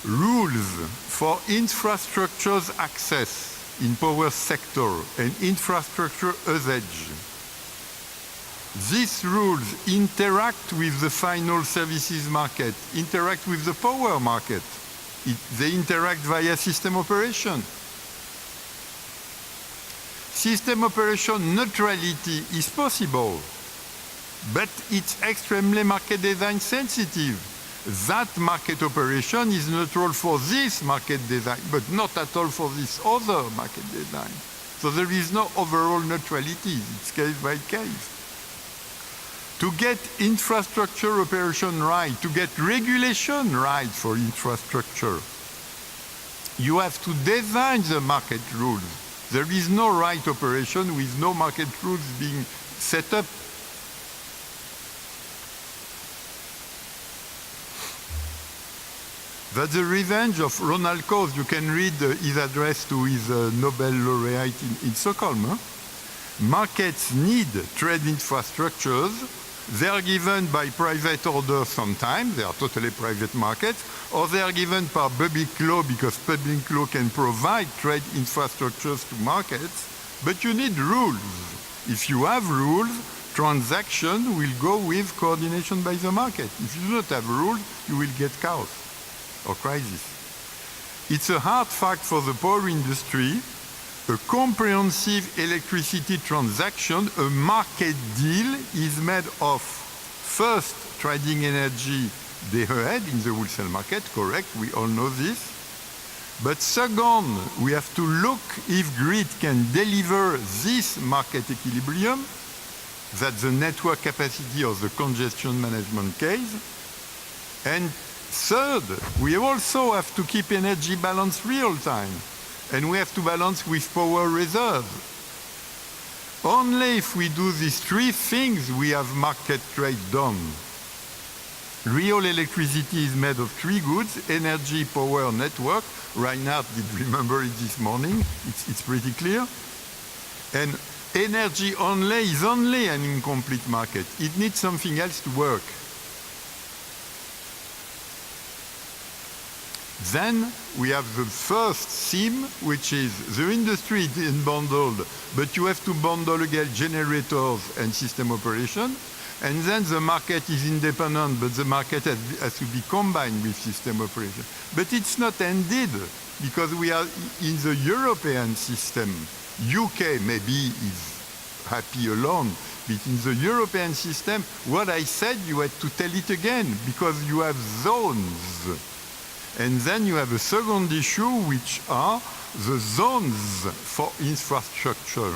rules for infrastructures access in power sector and infrastructure usage. These rules interact with the final services market, interact with the power market. They interact via system operation. System operation neutrality is possible, but it's extremely market design sensitive. That market operation is neutral for this market design, but not at all for this other market design. So there is no overall neutrality, it's case by case. To get infrastructure operation right, to get regulation right for infrastructure, you have to design the market rules. There is no right operation with no market rules being set up. That's the revenge of Ronald Coase. You can read his address to his Nobel laureate in Stockholm. Huh? Markets need trade infrastructures. They are given by private order sometimes. They are totally private markets. Or they are given by public law because public law can provide trade infrastructures to markets. But you need rules. If you have rules, transaction will go with coordination by the market. If you do not have rules, you will get chaos or crisis. It's a hard fact for the power industry. A comprehensive electricity transaction, a market deal, is made of first trading energy day ahead in the wholesale market, correct, we all know this. But second, we have to look if grid can deliver this market equilibrium, that's the network capacity or the congestion management case. And third, we also have to keep energy balance real time. And we have to balance with power reserve. Only if we do these three things, we have market trade done. Real electricity is made of three goods: energy, power, network. Reinhard did remember it this morning. It's pretty clear. And energy only is only an incomplete market. It needs something else to work. Then we have the first theme, which is the industry is unbundled, but you have to bundle again generators and system operation. And then the market is independent, but the market has to be combined with system operation. But it's not ended, because we are in the European system. UK maybe is happy alone, but in the European system, what I said, you had to tell it again, because you have zones. And then you have a second issue, which are the zones for infrastructure.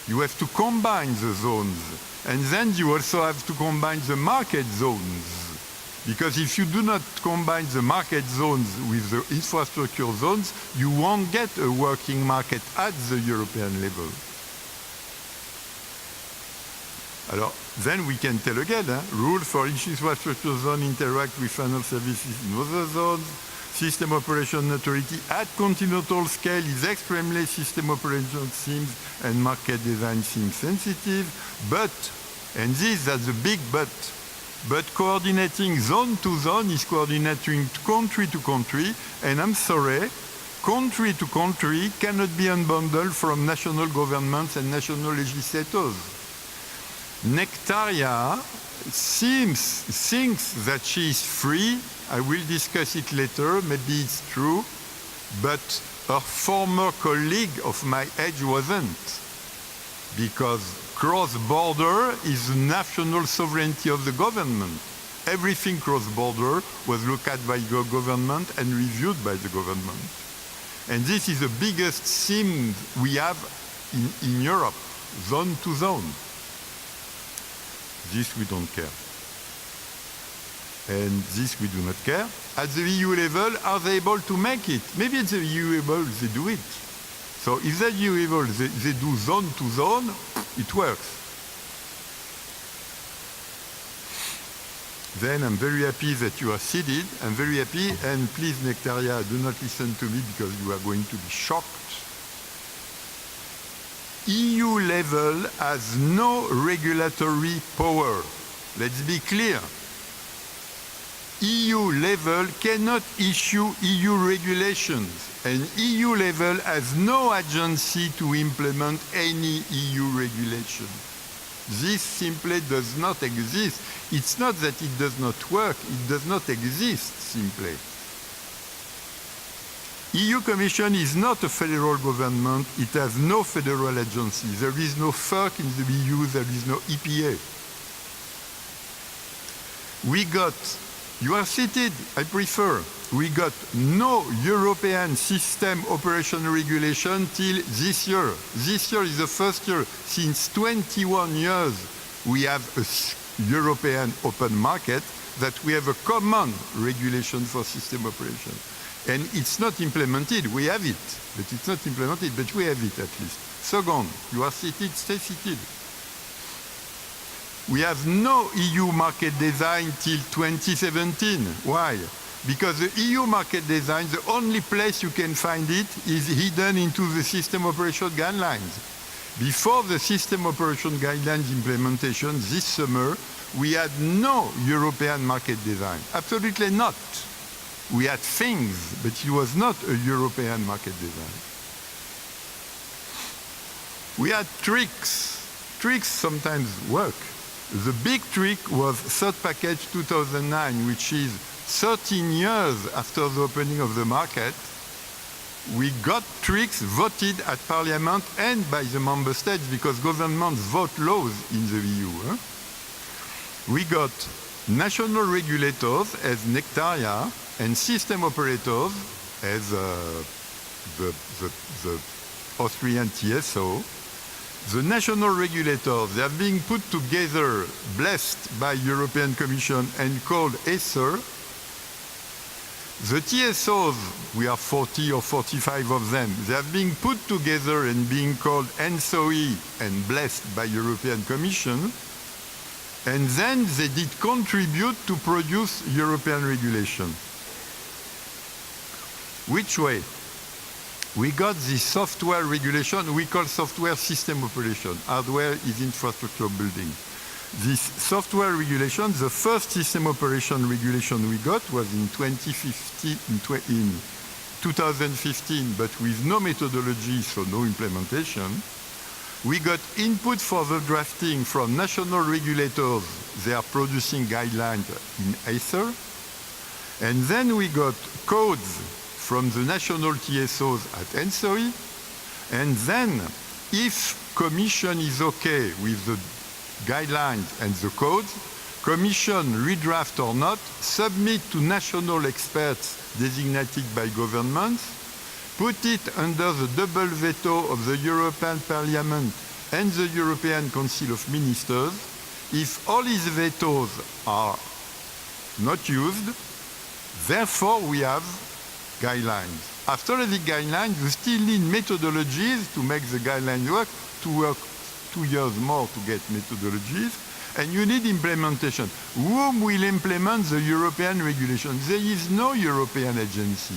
You have to combine the zones. And then you also have to combine the market zones. Because if you do not combine the market zones with the infrastructure zones, you won't get a working market at the European level. Alors, then we can tell again, rules for each infrastructure zone interact with final services in other zones. System operation neutrality at continental scale is extremely system operation seems and market design seems sensitive. But, and that's a big but coordinating zone to zone is coordinating country to country. And I'm sorry, country to country cannot be unbundled from national governments and national legislators. Nektaria thinks that she is free. I will discuss it later, maybe it's true, but her former colleague of my age wasn't, because cross-border is the national sovereignty of the government. Everything cross-border was looked at by the government and reviewed by the government. And this is the biggest theme we have in Europe, zone to zone. This we don't care. And this we do not care. At the EU level, are they able to make it? Maybe at the EU level, they do it. So if at the EU level, they do zone to zone, it works. Then I'm very happy that you are seated. I'm very happy. And please, Nektaria, do not listen to me because you are going to be shocked. EU level has no regulatory power. Let's be clear. EU level cannot issue EU regulations, and EU level has no agency to implement any EU regulation. This simply does not exist. It's not that it does not work, it does not exist simply. EU Commission is not a federal government, it has no federal agency. There is no FERC in the EU, there is no EPA. We got, you are seated, I prefer, we got no European system operation regulation till this year. This year is the first year since 21 years we have a European open market that we have a common regulation for system operation. And it's not implemented. We have it, but it's not implemented, but we have it at least. Second, you are seated, stay seated. We have no EU market design till 2017. Why? Because the EU market design, the only place you can find it is hidden into the system operation guidelines. Before the system operation guidelines implementation this summer, we had no European market design. Absolutely not. We had things, but it was not a European market design. We had tricks. Tricks sometimes work. The big trick was third package 2009, which is 13 years after the opening of the market. We got tricks voted at Parliament and by the member states because governments vote laws in the EU. We got national regulators as Nektaria and system operators as the Austrian TSO. The national regulators, they are being put together, blessed by European Commission and called ESER. The TSOs, we have 40 or 45 of them, they are being put together and being called ENSOE and blessed by European Commission. And then they did contribute to produce European regulation. Which way? We got this software regulation, we call software system operation. Hardware is infrastructure building. This software regulation, the first system operation regulation we got was in 2015, but with no methodology, so no implementation. We got input for the drafting from national regulators. They are producing guidelines in ACER. And then we got codes from the national TSOs at ENSOE. And then, if Commission is okay with the guidelines and the codes, Commission, redraft or not, submit to national experts designated by governments, put it under the double veto of the European Parliament and the European Council of Ministers. If all these vetoes are not used, therefore we have guidelines. After the guidelines, you still need methodologies to make the guidelines work, to work 2 years more to get methodologies, and you need implementation. Whom will implement the European regulation? There is no European agency.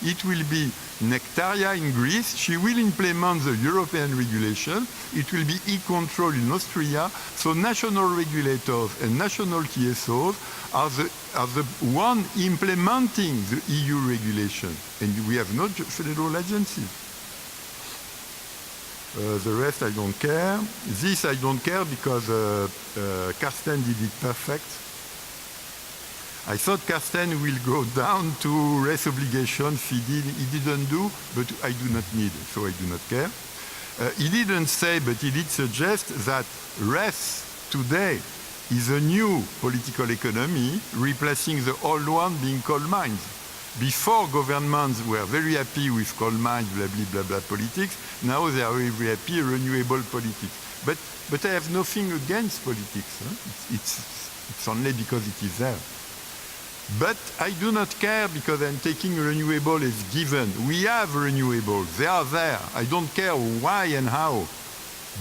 It will be Nektaria in Greece. She will implement the European regulation. It will be e-control in Austria. So national regulators and national TSOs are the one implementing the EU regulation. And we have no federal agency. The rest I don't care. This I don't care because Karsten did it perfect. I thought Karsten will go down to res obligations. He didn't do, but I do not need, so I do not care. He didn't say, but he did suggest that res today is a new political economy, replacing the old one being coal mines. Before, governments were very happy with coal mines, blah, blah, blah, blah, politics. Now they are very happy, renewable politics. But I have nothing against politics. Huh? It's only because it is there. But I do not care because I'm taking renewable as given. We have renewables. They are there. I don't care why and how.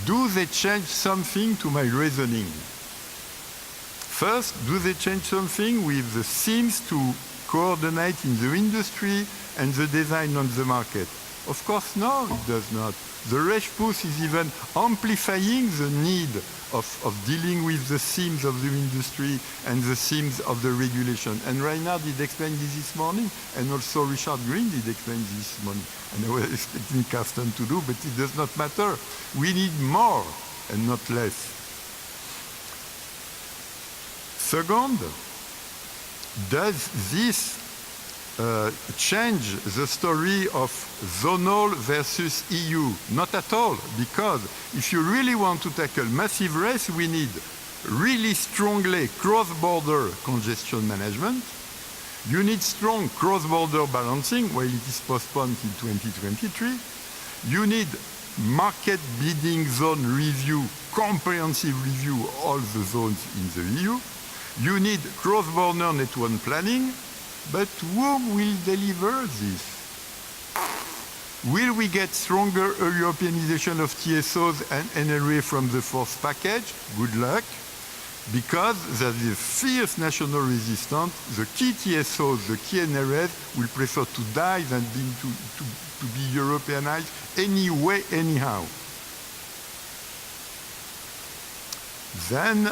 Do they change something to my reasoning? First, do they change something with the themes to coordinate in the industry and the design on the market? Of course, no, it does not. The Reich Push is even amplifying the need of dealing with the themes of the industry and the themes of the regulation. And Reinhard did explain this morning, and also Richard Green did explain this morning. And I was expecting Karsten to do, but it does not matter. We need more and not less. Second, does this change the story of zonal versus EU? Not at all, because if you really want to tackle massive race, we need really strongly cross-border congestion management. You need strong cross-border balancing, while it is postponed in 2023. You need market bidding zone review, comprehensive review of all the zones in the EU. You need cross-border network planning. But who will deliver this? Will we get stronger Europeanization of TSOs and NRA from the fourth package? Good luck. Because there is a fierce national resistance, the key TSOs, the key NRAs will prefer to die than to be Europeanized anyway, anyhow. Then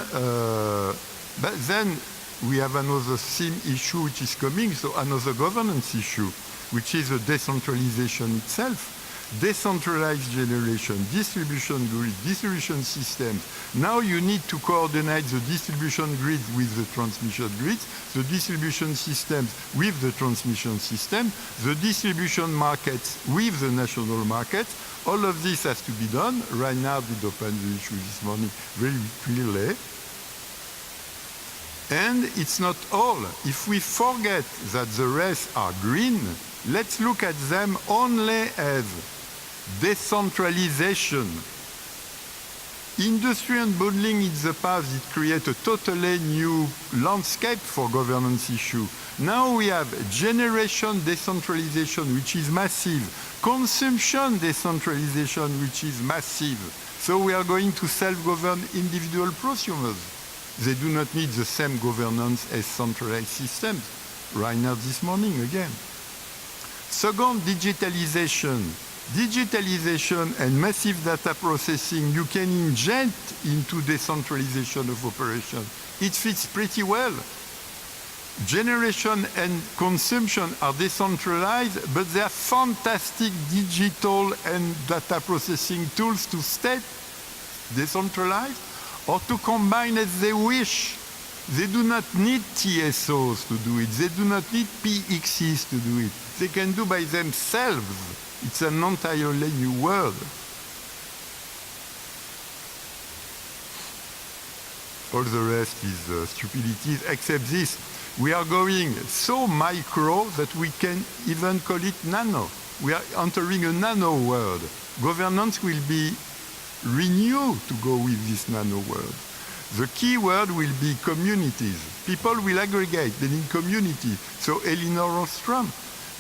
we have another theme issue which is coming, so another governance issue, which is the decentralization itself. Decentralized generation, distribution grid, distribution systems. Now you need to coordinate the distribution grid with the transmission grids, the distribution systems with the transmission system, the distribution markets with the national markets. All of this has to be done. Reinhard did open the issue this morning very clearly. And it's not all. If we forget that the rest are green, let's look at them only as decentralization. Industry unbundling in the past, it created a totally new landscape for governance issue. Now we have generation decentralization, which is massive, consumption decentralization, which is massive. So we are going to self-govern individual prosumers. They do not need the same governance as centralized systems. Reinhard this morning again. Second, digitalization. Digitalization and massive data processing, you can inject into decentralization of operation. It fits pretty well. Generation and consumption are decentralized, but they are fantastic digital and data processing tools to stay decentralized or to combine as they wish. They do not need TSOs to do it. They do not need PXEs to do it. They can do by themselves. It's an entirely new world. All the rest is stupidities, except this. We are going so micro that we can even call it nano. We are entering a nano world. Governance will be renewed to go with this nano world. The key word will be communities. People will aggregate, they need community. So Elinor Ostrom,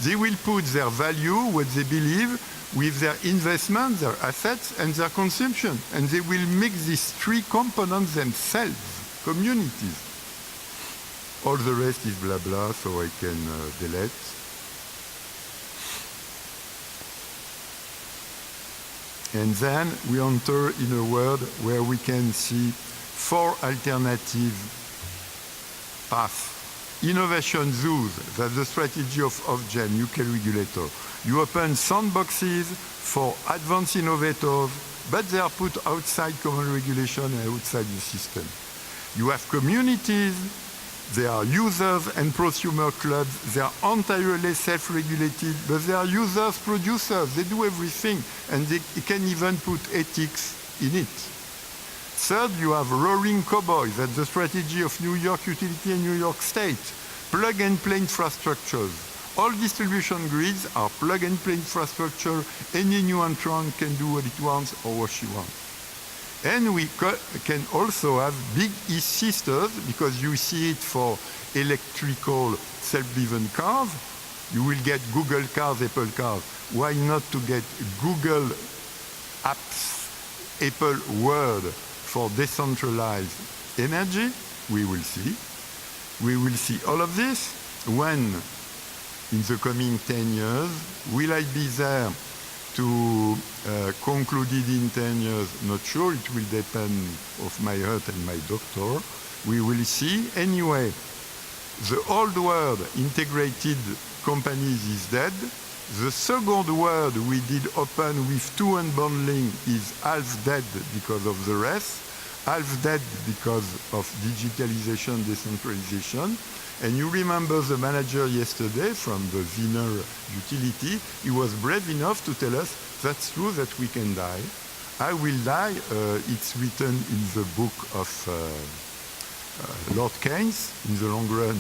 they will put their value, what they believe, with their investment, their assets, and their consumption. And they will make these three components themselves, communities. All the rest is blah blah, so I can delete. And then we enter in a world where we can see four alternative paths. Innovation zoos, that's the strategy of Ofgem, UK regulator. You open sandboxes for advanced innovators, but they are put outside common regulation and outside the system. You have communities, they are users and prosumer clubs, they are entirely self-regulated, but they are users, producers, they do everything, and they can even put ethics in it. Third, you have roaring cowboys. That's the strategy of New York Utility and New York State. Plug-and-play infrastructures. All distribution grids are plug-and-play infrastructure. Any new entrant can do what it wants or what she wants. And we can also have big e-sisters, because you see it for electrical self-driven cars. You will get Google cars, Apple cars. Why not to get Google apps, Apple Word, for decentralized energy? We will see. We will see all of this when, in the coming 10 years, will I be there to conclude it in 10 years, not sure. It will depend of my health and my doctor. We will see. Anyway, the old word integrated companies is dead. The second word we did open with two unbundling is half dead because of the rest, half dead because of digitalization, decentralization. And you remember the manager yesterday from the Wiener utility, he was brave enough to tell us that's true that we can die. I will die, it's written in the book of Lord Keynes. In the long run,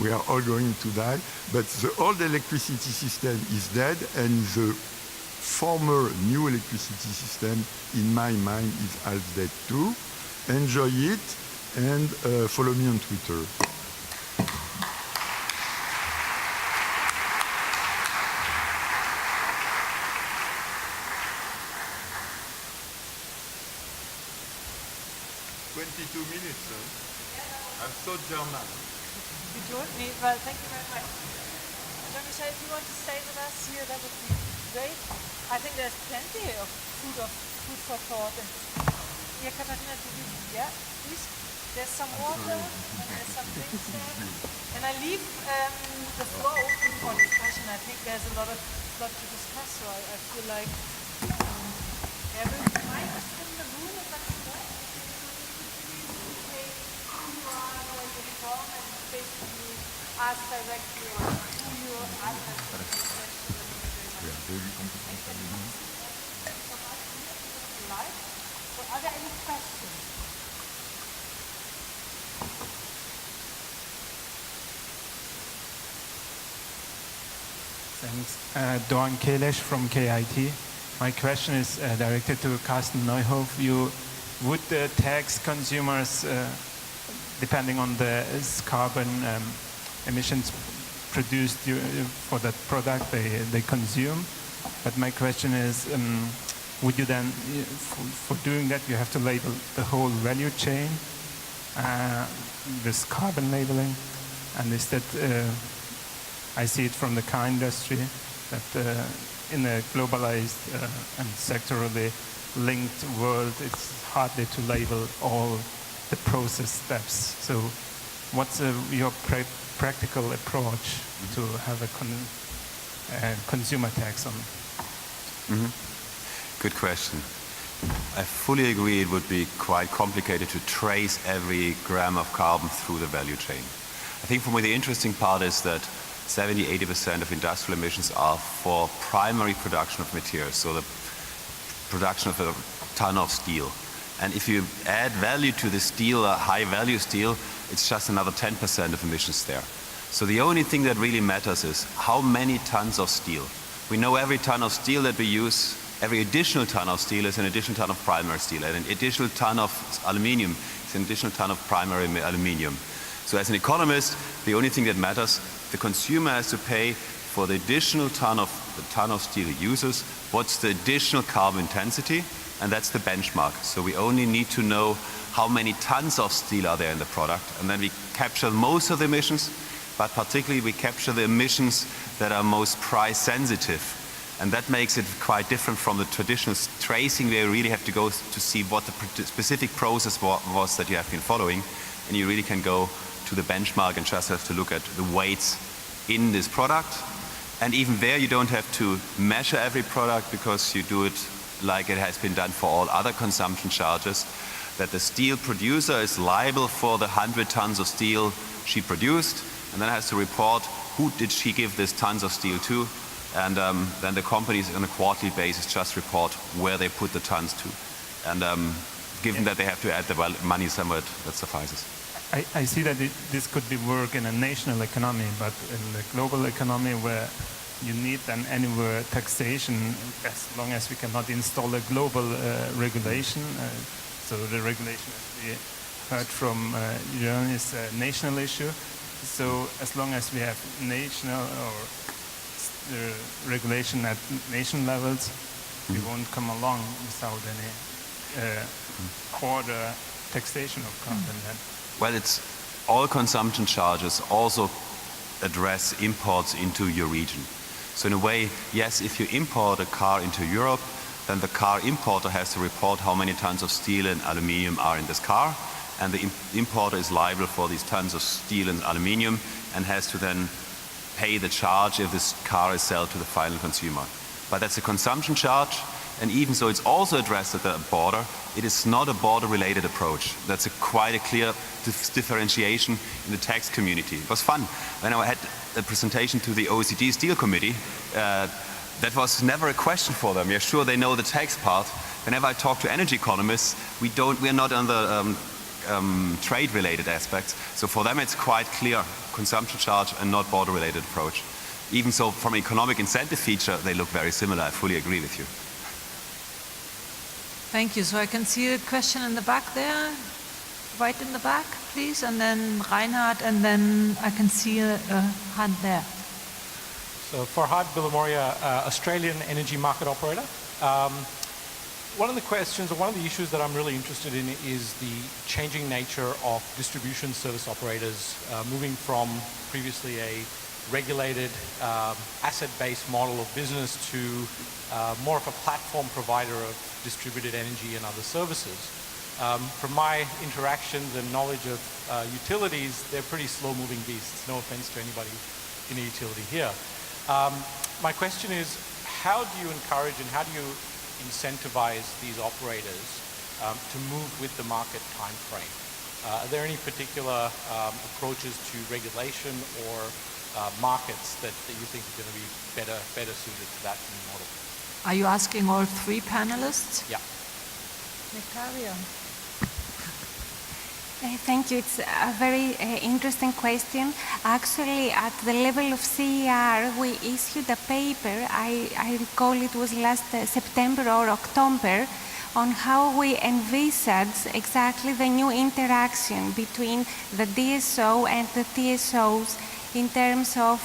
we are all going to die, but the old electricity system is dead, and the former new electricity system, in my mind, is half dead too. Enjoy it, and follow me on Twitter. I'm so German. You joined me. Well, thank you very much. Jean-Michel, if you want to stay with us here, that would be great. I think there's plenty of food for thought. And yeah, Katarina, please. There's some water and there's some drinks there. And I leave the floor open for discussion. I think there's a lot to discuss, so I feel like there will be mics in the room, if that's correct. And basically ask directly who you are So are there any questions? Thanks. Dorn Kelesh from KIT. My question is directed to Karsten Neuhoff. Would tax consumers depending on the carbon emissions produced for that product they consume. But my question is, would you then, for doing that, you have to label the whole value chain, this carbon labeling? And is that, I see it from the car industry, that in a globalized and sectorally linked world, it's hardly to label all the process steps. So what's your practical approach to have a consumer tax on? Good question. I fully agree it would be quite complicated to trace every gram of carbon through the value chain. I think for me the interesting part is that 70–80% of industrial emissions are for primary production of materials, so the production of a ton of steel. And if you add value to the steel, high value steel, it's just another 10% of emissions there. So the only thing that really matters is how many tons of steel. We know every ton of steel that we use, every additional ton of steel is an additional ton of primary steel, and an additional ton of aluminium is an additional ton of primary aluminium. So as an economist, the only thing that matters, the consumer has to pay for the additional ton of steel he uses, what's the additional carbon intensity, and that's the benchmark. So we only need to know how many tons of steel are there in the product, and then we capture most of the emissions, but particularly we capture the emissions that are most price sensitive. And that makes it quite different from the traditional tracing where you really have to go to see what the specific process was that you have been following, and you really can go to the benchmark and just have to look at the weights in this product. And even there you don't have to measure every product because you do it like it has been done for all other consumption charges, that the steel producer is liable for the 100 tons of steel she produced, and then has to report who did she give this tons of steel to, and then the companies on a quarterly basis just report where they put the tons to. And given that they have to add the money somewhere, that suffices. I see that this could be work in a national economy, but in the global economy where you need then anywhere taxation, as long as we cannot install a global regulation. So the regulation, as we heard from Jean, is a national issue. So as long as we have national or regulation at nation levels, we won't come along without any border taxation of carbon then. Well, it's all consumption charges also address imports into your region. So in a way, yes, if you import a car into Europe, then the car importer has to report how many tons of steel and aluminium are in this car, and the importer is liable for these tons of steel and aluminium and has to then pay the charge if this car is sold to the final consumer. But that's a consumption charge, and even so it's also addressed at the border, it is not a border-related approach. That's quite a clear differentiation in the tax community. It was fun. When I had a presentation to the OECD Steel Committee, that was never a question for them. Yeah, sure, they know the tax part. Whenever I talk to energy economists, we're not on the trade-related aspects. So for them, it's quite clear, consumption charge and not border-related approach. Even so, from an economic incentive feature, they look very similar. I fully agree with you. Thank you. So I can see a question in the back there, right in the back, please, and then Reinhard, and then I can see a hand there. So Farhad Bilamoria, Australian energy market operator. One of the questions, or one of the issues that I'm really interested in is the changing nature of distribution service operators, moving from previously a regulated asset-based model of business to more of a platform provider of distributed energy and other services. From my interactions and knowledge of utilities, they're pretty slow-moving beasts. No offense to anybody in a utility here. My question is, how do you encourage and how do you incentivize these operators to move with the market time frame? Are there any particular approaches to regulation or markets that you think are going to be better suited to that new model? Are you asking all three panelists? Yeah. Nektaria. Thank you. It's a very interesting question. Actually, at the level of CER, we issued a paper, I recall it was last September or October, on how we envisage exactly the new interaction between the DSO and the TSOs in terms of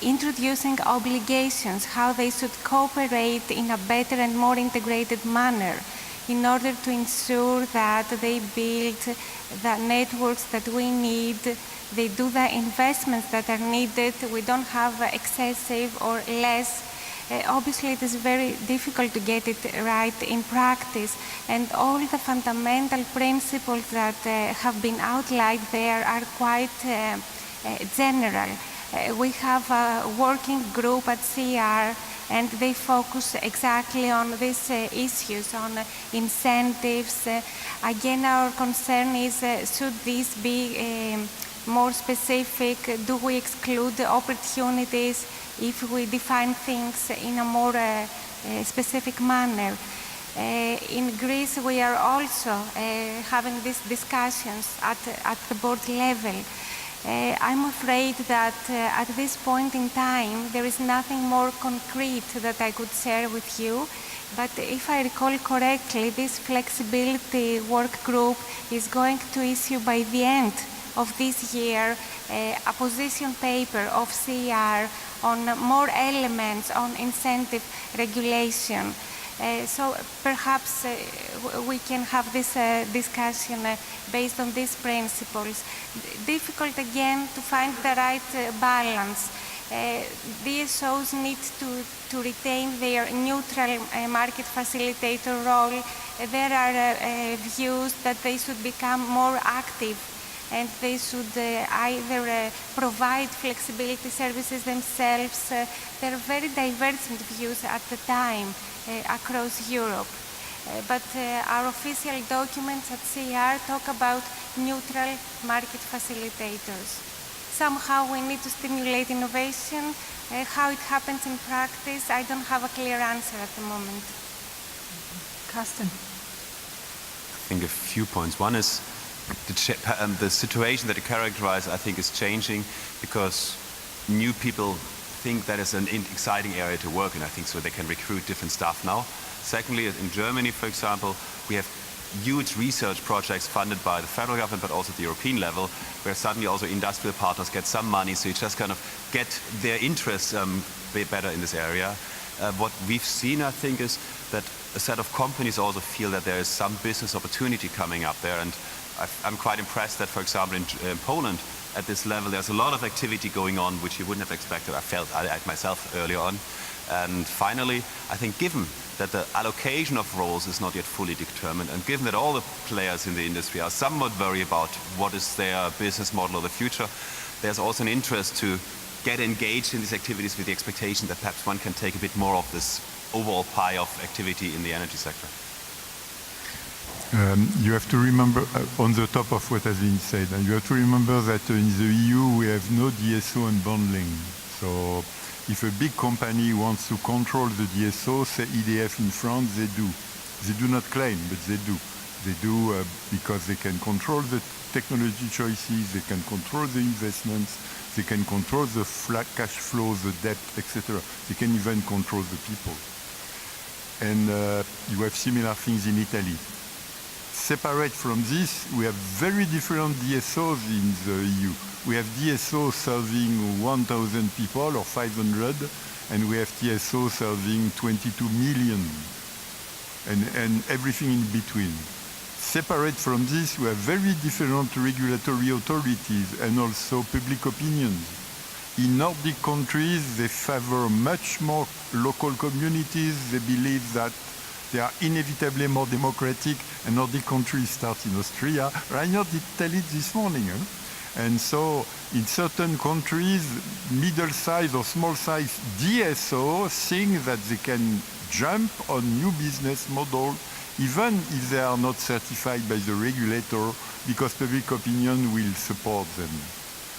introducing obligations, how they should cooperate in a better and more integrated manner, in order to ensure that they build the networks that we need, they do the investments that are needed, we don't have excessive or less. Obviously, it is very difficult to get it right in practice, and all the fundamental principles that have been outlined there are quite general. We have a working group at CR, and they focus exactly on these issues, on incentives. Again, our concern is, should this be more specific? Do we exclude opportunities if we define things in a more specific manner? In Greece, we are also having these discussions at the board level. I'm afraid that at this point in time, there is nothing more concrete that I could share with you. But if I recall correctly, this flexibility work group is going to issue by the end of this year a position paper of CR on more elements on incentive regulation. So perhaps we can have this discussion based on these principles. Difficult again to find the right balance. DSOs need to retain their neutral market facilitator role. There are views that they should become more active and they should either provide flexibility services themselves. There are very divergent views at the time across Europe. But our official documents at CR talk about neutral market facilitators. Somehow we need to stimulate innovation. How it happens in practice, I don't have a clear answer at the moment. Karsten. I think a few points. One is the situation that you characterize, I think, is changing because new people think that is an exciting area to work in, I think, so they can recruit different staff now. Secondly, in Germany, for example, we have huge research projects funded by the federal government, but also at the European level, where suddenly also industrial partners get some money, so you just kind of get their interest better in this area. What we've seen, I think, is that a set of companies also feel that there is some business opportunity coming up there, and I'm quite impressed that, for example, in Poland, at this level. There's a lot of activity going on which you wouldn't have expected. I felt I myself earlier on. And finally, I think given that the allocation of roles is not yet fully determined, and given that all the players in the industry are somewhat worried about what is their business model of the future, there's also an interest to get engaged in these activities with the expectation that perhaps one can take a bit more of this overall pie of activity in the energy sector. You have to remember, on the top of what has been said, and you have to remember that in the EU we have no DSO unbundling. So if a big company wants to control the DSO, say EDF in France, they do. They do not claim, but they do. They do because they can control the technology choices, they can control the investments, they can control the flat cash flow, the debt, etc. They can even control the people. And you have similar things in Italy. Separate from this, we have very different DSOs in the EU. We have DSO serving 1,000 people or 500, and we have TSO serving 22 million, and everything in between. Separate from this, we have very different regulatory authorities and also public opinions. In Nordic countries, they favor much more local communities. They believe that they are inevitably more democratic, and Nordic countries start in Austria. Rainer did tell it this morning. And so in certain countries, middle-sized or small-sized DSO think that they can jump on new business models, even if they are not certified by the regulator, because public opinion will support them.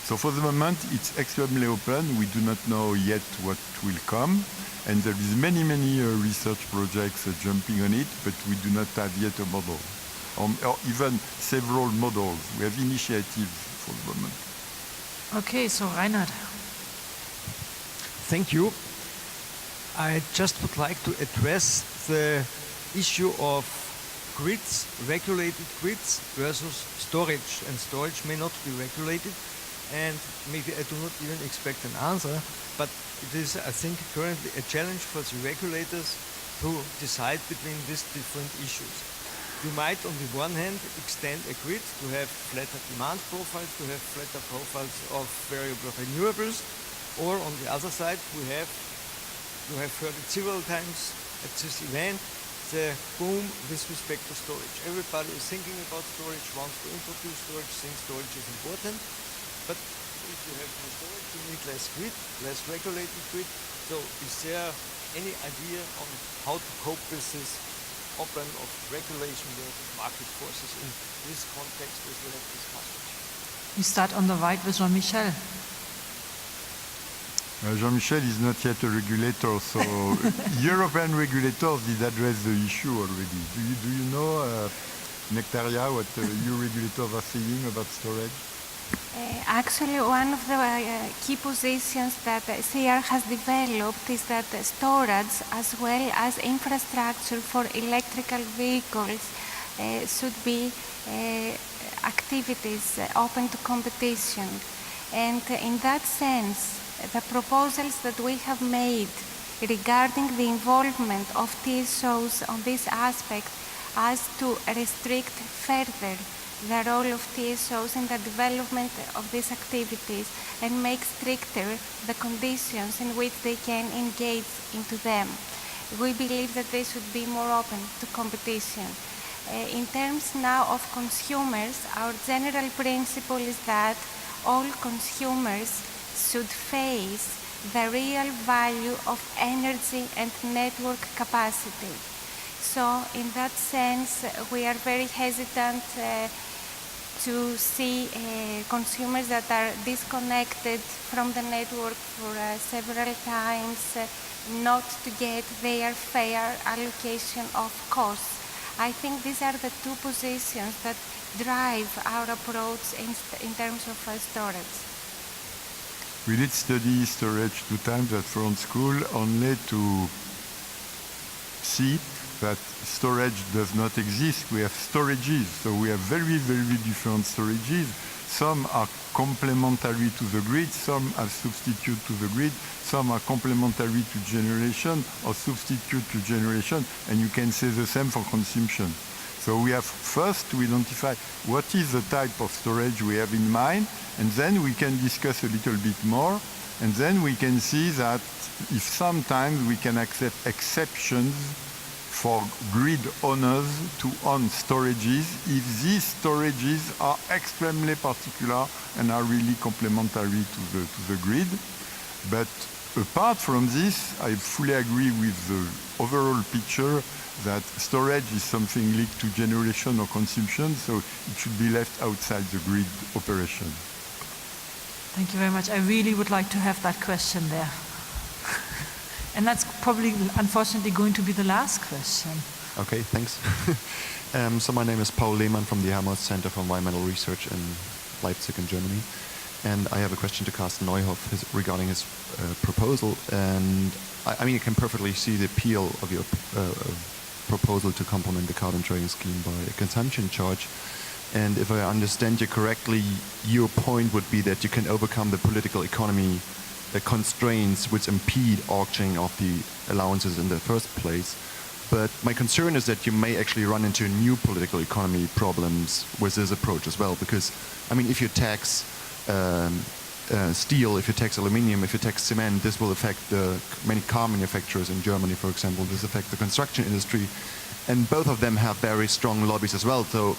So for the moment, it's extremely open. We do not know yet what will come. And there is many research projects jumping on it, but we do not have yet a model, or even several models. We have initiatives for the moment. Okay, so Reinhard. Thank you. I just would like to address the issue of grids, regulated grids versus storage. And storage may not be regulated, and maybe I do not even expect an answer, but it is, I think, currently a challenge for the regulators to decide between these different issues. You might, on the one hand, extend a grid to have flatter demand profiles, to have flatter profiles of variable renewables, or on the other side, you have heard it several times at this event, the boom with respect to storage. Everybody is thinking about storage, wants to introduce storage, thinks storage is important, but if you have more storage, you need less grid, less regulated grid. So is there any idea on how to cope with this open of regulation versus market forces in this context as we have discussed? We start on the right with Jean-Michel. Jean-Michel is not yet a regulator, so European regulators did address the issue already. Do you know, Nektaria, what EU regulators are saying about storage? Actually, one of the key positions that CR has developed is that storage, as well as infrastructure for electrical vehicles, should be activities open to competition. And in that sense, the proposals that we have made regarding the involvement of TSOs on this aspect as to restrict further the role of TSOs in the development of these activities and make stricter the conditions in which they can engage into them. We believe that they should be more open to competition. In terms now of consumers, our general principle is that all consumers should face the real value of energy and network capacity. So in that sense, we are very hesitant to see consumers that are disconnected from the network for several times, not to get their fair allocation of costs. I think these are the two positions that drive our approach in terms of storage. We did study storage 2 times at front school only to see that storage does not exist. We have storages, so we have very different storages. Some are complementary to the grid, some are substitute to the grid, some are complementary to generation or substitute to generation, and you can say the same for consumption. So we have first to identify what is the type of storage we have in mind, and then we can discuss a little bit more, and then we can see that if sometimes we can accept exceptions for grid owners to own storages if these storages are extremely particular and are really complementary to the grid. But apart from this, I fully agree with the overall picture that storage is something linked to generation or consumption, so it should be left outside the grid operation. Thank you very much. I really would like to have that question there. And that's probably, unfortunately, going to be the last question. Okay, thanks. So my name is Paul Lehmann from the Helmholtz Center for Environmental Research in Leipzig in Germany. And I have a question to Karsten Neuhoff regarding his proposal. And I mean, I can perfectly see the appeal of your proposal to complement the carbon trading scheme by a consumption charge. And if I understand you correctly, your point would be that you can overcome the political economy constraints which impede auctioning of the allowances in the first place. But my concern is that you may actually run into new political economy problems with this approach as well. Because, I mean, if you tax steel, if you tax aluminium, if you tax cement, this will affect many car manufacturers in Germany, for example. This affects the construction industry. And both of them have very strong lobbies as well. So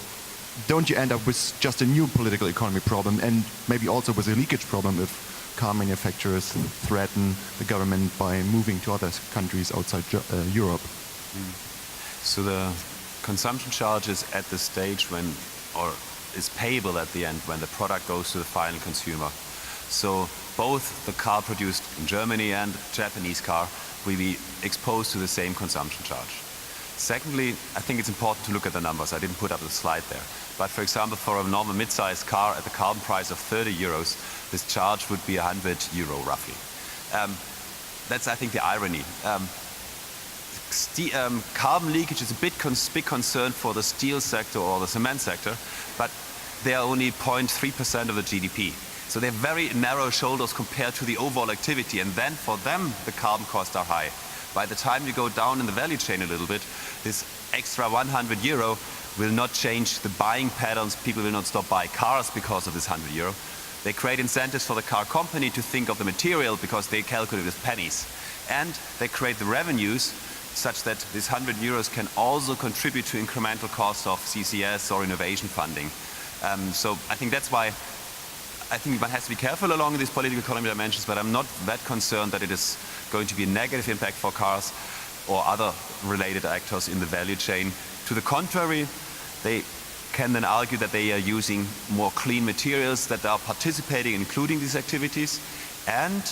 don't you end up with just a new political economy problem and maybe also with a leakage problem if car manufacturers threaten the government by moving to other countries outside Europe? So the consumption charge is at the stage when, or is payable at the end when the product goes to the final consumer. So both the car produced in Germany and the Japanese car will be exposed to the same consumption charge. Secondly, I think it's important to look at the numbers. I didn't put up the slide there. But for example, for a normal mid-sized car at the carbon price of 30 euros, this charge would be 100 euro roughly. That's, I think, the irony. Carbon leakage is a big concern for the steel sector or the cement sector, but they are only 0.3% of the GDP. So they have very narrow shoulders compared to the overall activity, and then for them the carbon costs are high. By the time you go down in the value chain a little bit, this extra 100 euro will not change the buying patterns. People will not stop buying cars because of this 100 euro. They create incentives for the car company to think of the material because they calculate with pennies. And they create the revenues such that this 100 euros can also contribute to incremental costs of CCS or innovation funding. So I think that's why I think one has to be careful along these political economy dimensions, but I'm not that concerned that it is going to be a negative impact for cars or other related actors in the value chain. To the contrary, they can then argue that they are using more clean materials that are participating, including these activities, and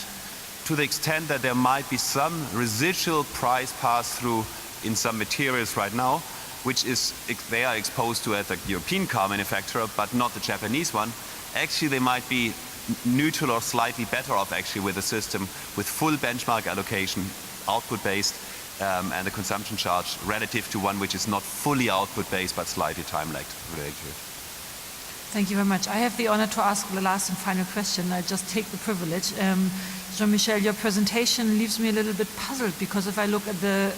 to the extent that there might be some residual price pass-through in some materials right now, which is they are exposed to as a European car manufacturer, but not the Japanese one. Actually, they might be neutral or slightly better off actually with a system with full benchmark allocation, output-based, and the consumption charge relative to one which is not fully output-based but slightly time-lagged related to it. Thank you very much. I have the honor to ask the last and final question. I just take the privilege. Jean-Michel, your presentation leaves me a little bit puzzled because if I look at the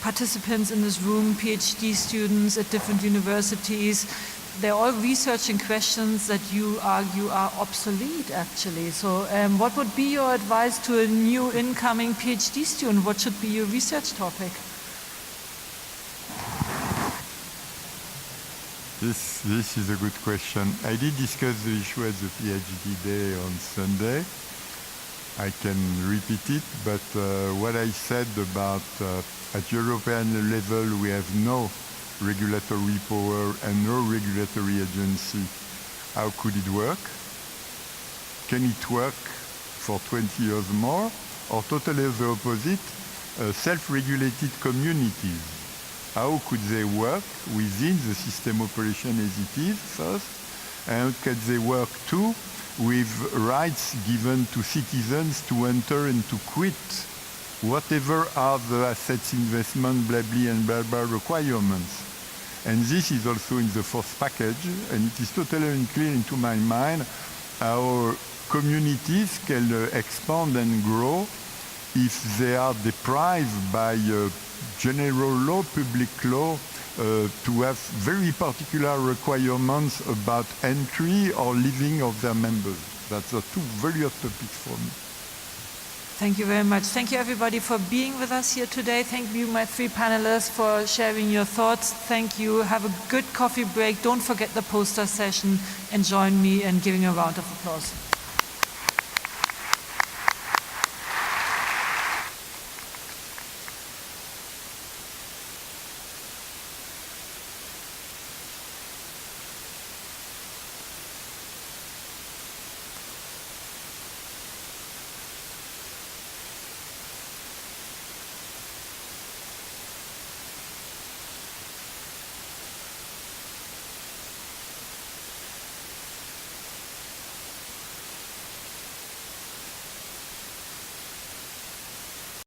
participants in this room, PhD students at different universities, they're all researching questions that you argue are obsolete, actually. So what would be your advice to a new incoming PhD student? What should be your research topic? This is a good question. I did discuss the issue at the PhD day on Sunday. I can repeat it, but what I said about at European level we have no regulatory power and no regulatory agency. How could it work? Can it work for 20 years more? Or totally the opposite, self-regulated communities. How could they work within the system operation as it is first? And how can they work too with rights given to citizens to enter and to quit whatever are the assets investment, blah, blah, and blah, blah requirements. And this is also in the fourth package, and it is totally unclear into my mind how communities can expand and grow if they are deprived by general law, public law, to have very particular requirements about entry or leaving of their members. That's two very hot topics for me. Thank you very much. Thank you everybody for being with us here today. Thank you, my three panelists, for sharing your thoughts. Thank you. Have a good coffee break. Don't forget the poster session and join me in giving a round of applause.